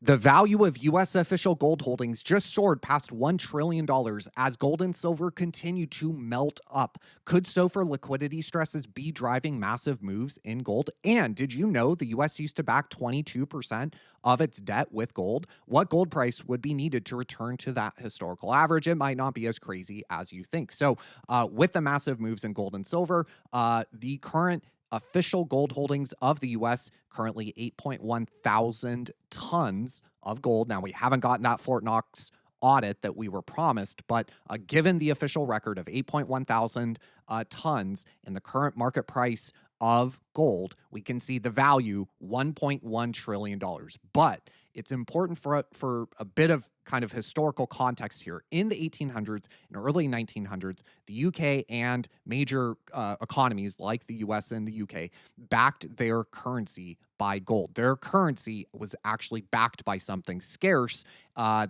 The value of U.S. official gold holdings just soared past $1 trillion as gold and silver continue to melt up. Could SOFR liquidity stresses be driving massive moves in gold? And did you know the U.S. used to back 22% of its debt with gold? What gold price would be needed to return to that historical average? It might not be as crazy as you think. So, with the massive moves in gold and silver, the current official gold holdings of the US currently 8.1 thousand tons of gold. Now, we haven't gotten that Fort Knox audit that we were promised, but given the official record of 8.1 thousand tons and the current market price of gold, we can see the value $1.1 trillion. But it's important for a bit of kind of historical context here. In the 1800s and early 1900s, the UK and major economies like the US and the UK backed their currency by gold. Their currency was actually backed by something scarce.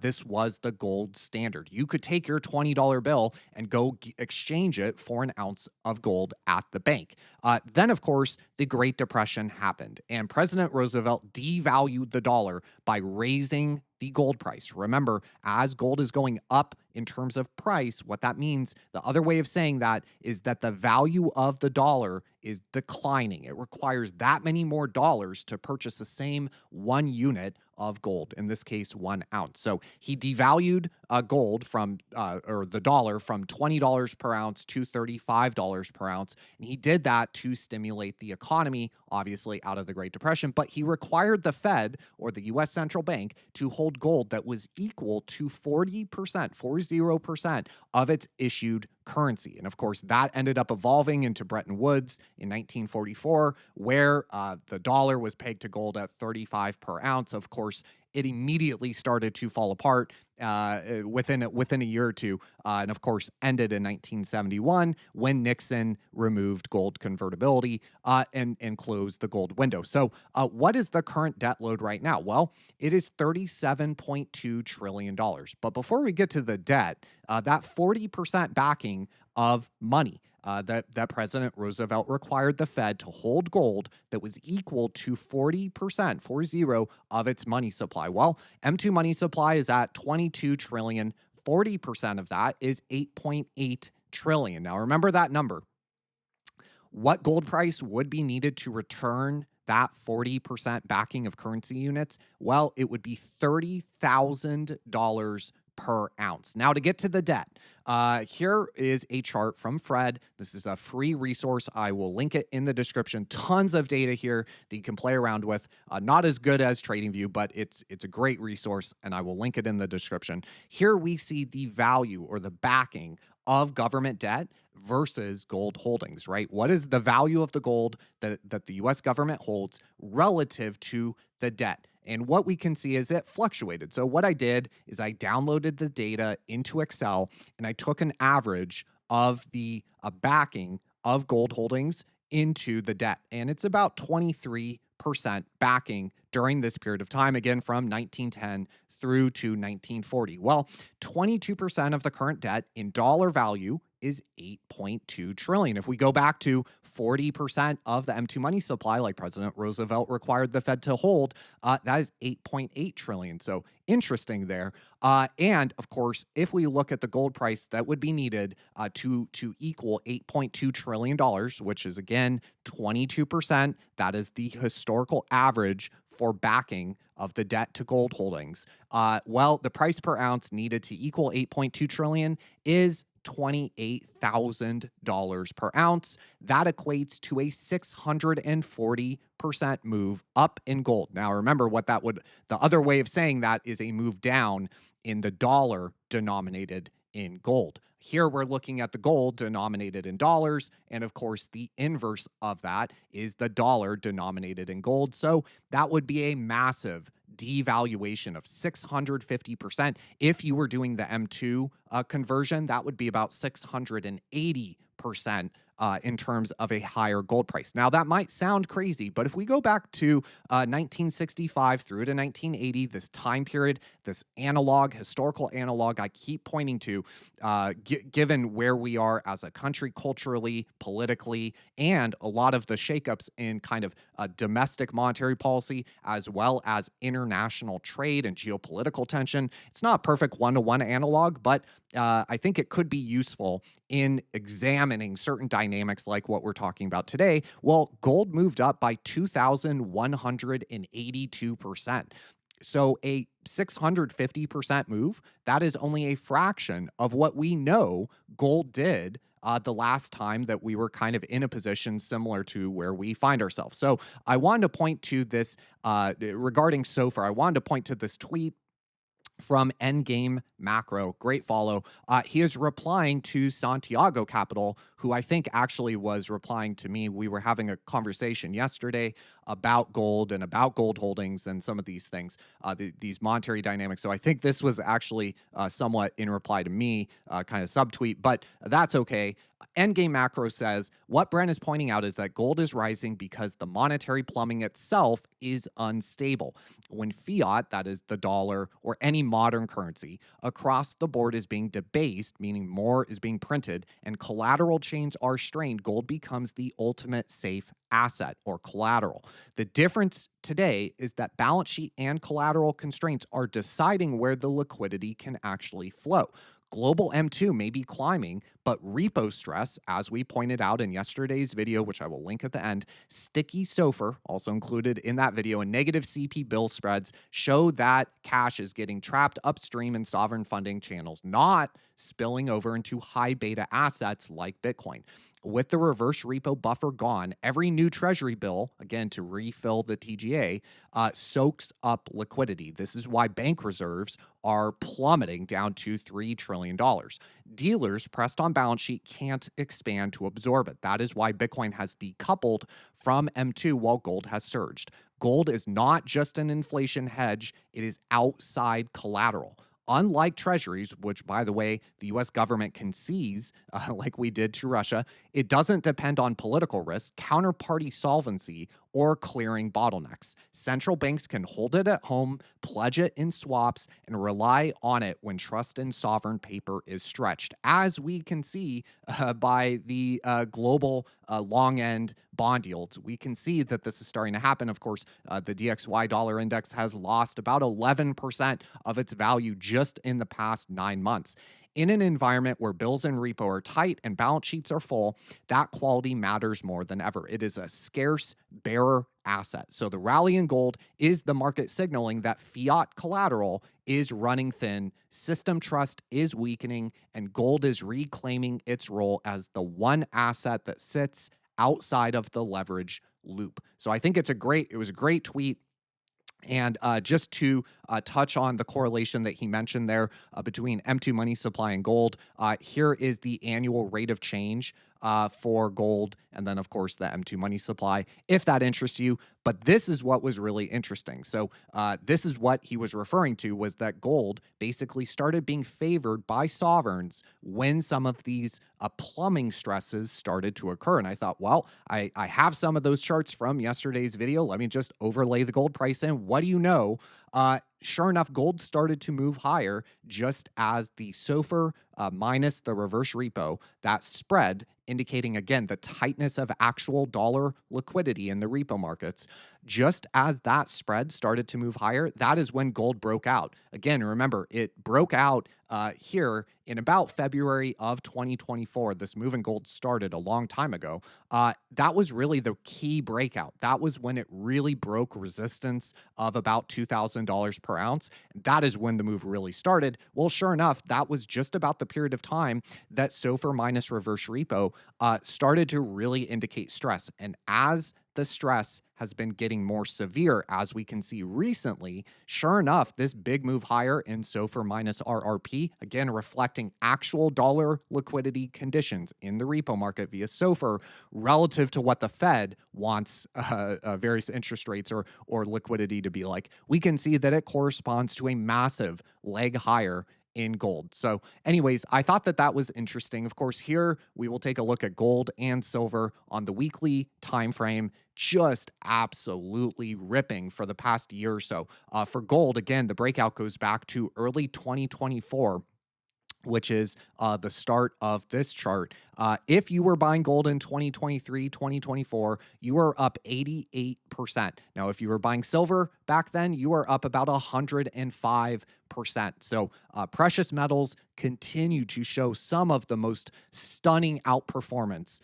This was the gold standard. You could take your $20 bill and go exchange it for an ounce of gold at the bank. Then, of course, the Great Depression happened, and President Roosevelt devalued the dollar by raising the gold price. Remember, as gold is going up in terms of price, what that means, the other way of saying that is that the value of the dollar is declining. It requires that many more dollars to purchase the same 1 unit of gold, in this case, 1 ounce. So he devalued gold or the dollar from $20 per ounce to $35 per ounce. And he did that to stimulate the economy, obviously out of the Great Depression. But he required the Fed, or the US central bank, to hold gold that was equal to 40% of its issued currency. And of course, that ended up evolving into Bretton Woods in 1944, where the dollar was pegged to gold at 35 per ounce. Of course, it immediately started to fall apart within a year or two, and of course ended in 1971 when Nixon removed gold convertibility and closed the gold window. So, what is the current debt load right now? Well, it is $37.2 trillion. But before we get to the debt, that 40% backing of money that President Roosevelt required the Fed to hold gold that was equal to 40% of its money supply. Well, M2 money supply is at 22 trillion. 40% of that is 8.8 trillion. Now, remember that number. What gold price would be needed to return that 40% backing of currency units? Well, it would be $30,000 per ounce. Now, to get to the debt, here is a chart from Fred. This is a free resource. I will link it in the description. Tons of data here that you can play around with. Not as good as TradingView, but it's a great resource, and I will link it in the description. Here we see the value or the backing of government debt versus gold holdings, right? What is the value of the gold that the US government holds relative to the debt? And what we can see is it fluctuated. So what I did is I downloaded the data into Excel and I took an average of the backing of gold holdings into the debt. And it's about 23% backing during this period of time, again, from 1910 through to 1940. Well, 22% of the current debt in dollar value is 8.2 trillion. If we go back to 40% of the M2 money supply, like President Roosevelt required the Fed to hold, that is 8.8 trillion. So interesting there. And of course, if we look at the gold price that would be needed to equal $8.2 trillion, which is again 22%, that is the historical average for backing of the debt to gold holdings. Well, the price per ounce needed to equal 8.2 trillion is $28,000 per ounce. That equates to a 640% move up in gold. Now, remember the other way of saying that is a move down in the dollar denominated in gold. Here we're looking at the gold denominated in dollars, and of course the inverse of that is the dollar denominated in gold. So that would be a massive devaluation of 650%. If you were doing the M2 conversion, that would be about 680% in terms of a higher gold price. Now, that might sound crazy, but if we go back to 1965 through to 1980, this time period, this historical analog I keep pointing to, given where we are as a country culturally, politically, and a lot of the shakeups in kind of domestic monetary policy, as well as international trade and geopolitical tension. It's not a perfect one-to-one analog, but I think it could be useful in examining certain dynamics like what we're talking about today. Well, gold moved up by 2,182%. So a 650% move, that is only a fraction of what we know gold did the last time that we were kind of in a position similar to where we find ourselves. So I wanted to point to this regarding SOFR. I wanted to point to this tweet from Endgame Macro. Great follow. He is replying to Santiago Capital, who I think actually was replying to me. We were having a conversation yesterday about gold and about gold holdings and some of these things, these monetary dynamics. So I think this was actually somewhat in reply to me, kind of subtweet, but that's okay. Endgame Macro says, what Brent is pointing out is that gold is rising because the monetary plumbing itself is unstable. When fiat, that is the dollar or any modern currency, across the board is being debased, meaning more is being printed, and collateral chains are strained, gold becomes the ultimate safe asset or collateral. The difference today is that balance sheet and collateral constraints are deciding where the liquidity can actually flow. Global M2 may be climbing, but repo stress, as we pointed out in yesterday's video, which I will link at the end, sticky SOFR, also included in that video, and negative CP bill spreads show that cash is getting trapped upstream in sovereign funding channels, not spilling over into high beta assets like Bitcoin. With the reverse repo buffer gone, every new treasury bill, again, to refill the TGA, soaks up liquidity. This is why bank reserves are plummeting down to $3 trillion. Dealers pressed on balance sheet can't expand to absorb it. That is why Bitcoin has decoupled from M2 while gold has surged. Gold is not just an inflation hedge, it is outside collateral. Unlike treasuries, which, by the way, the US government can seize, like we did to Russia, it doesn't depend on political risk, counterparty solvency, or clearing bottlenecks. Central banks can hold it at home, pledge it in swaps, and rely on it when trust in sovereign paper is stretched, as we can see by the global long end bond yields. We can see that this is starting to happen. Of course, the DXY dollar index has lost about 11% of its value just in the past 9 months. In an environment where bills and repo are tight and balance sheets are full, that quality matters more than ever. It is a scarce bearer asset. So the rally in gold is the market signaling that fiat collateral is running thin, system trust is weakening, and gold is reclaiming its role as the one asset that sits outside of the leverage loop. So I think it was a great tweet. And just to touch on the correlation that he mentioned there between M2 money supply and gold, here is the annual rate of change for gold, and then, of course, the M2 money supply, if that interests you. But this is what was really interesting. So this is what he was referring to, was that gold basically started being favored by sovereigns when some of these plumbing stresses started to occur. And I thought, well, I have some of those charts from yesterday's video. Let me just overlay the gold price in. What do you know? Sure enough, gold started to move higher just as the SOFR minus the reverse repo, that spread, indicating again the tightness of actual dollar liquidity in the repo markets. Just as that spread started to move higher, that is when gold broke out. Again, remember, it broke out here in about February of 2024. This move in gold started a long time ago. That was really the key breakout. That was when it really broke resistance of about $2,000 per ounce. That is when the move really started. Well, sure enough, that was just about the period of time that SOFR minus reverse repo started to really indicate stress. And as the stress has been getting more severe, as we can see recently, sure enough, this big move higher in SOFR minus RRP, again, reflecting actual dollar liquidity conditions in the repo market via SOFR relative to what the Fed wants various interest rates or liquidity to be like. We can see that it corresponds to a massive leg higher in gold. So, anyways, I thought that that was interesting. Of course, here we will take a look at gold and silver on the weekly time frame, just absolutely ripping for the past year or so. For gold, again, the breakout goes back to early 2024, which is the start of this chart. If you were buying gold in 2023, 2024, you were up 88%. Now, if you were buying silver back then, you were up about 105%. So, precious metals continue to show some of the most stunning outperformance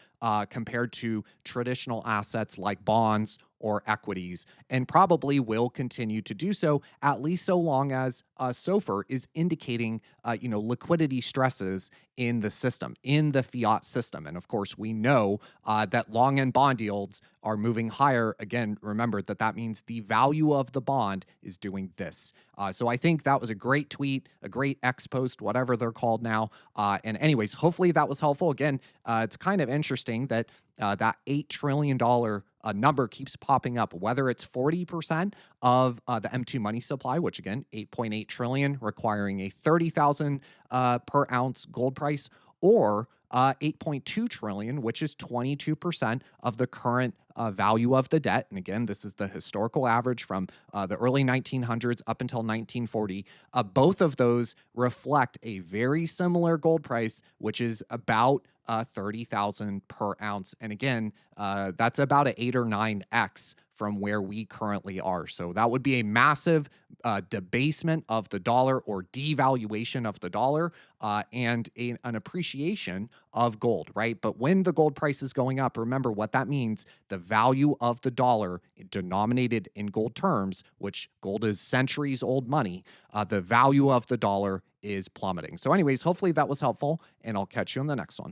compared to traditional assets like bonds or equities, and probably will continue to do so, at least so long as SOFR is indicating, liquidity stresses in the system, in the fiat system. And of course, we know that long end bond yields are moving higher. Again, remember that that means the value of the bond is doing this. So I think that was a great tweet, a great X post, whatever they're called now. And anyways, hopefully that was helpful. Again, it's kind of interesting that that $8 trillion number keeps popping up, whether it's 40% of the M2 money supply, which again, 8.8 trillion, requiring a 30,000 per ounce gold price, or 8.2 trillion, which is 22% of the current value of the debt. And again, this is the historical average from the early 1900s up until 1940. Both of those reflect a very similar gold price, which is about 30,000 per ounce. And again, that's about an 8 or 9x from where we currently are. So that would be a massive debasement of the dollar or devaluation of the dollar and an appreciation of gold, right? But when the gold price is going up, remember what that means. The value of the dollar denominated in gold terms, which gold is centuries old money, the value of the dollar is plummeting. So anyways, hopefully that was helpful, and I'll catch you on the next one.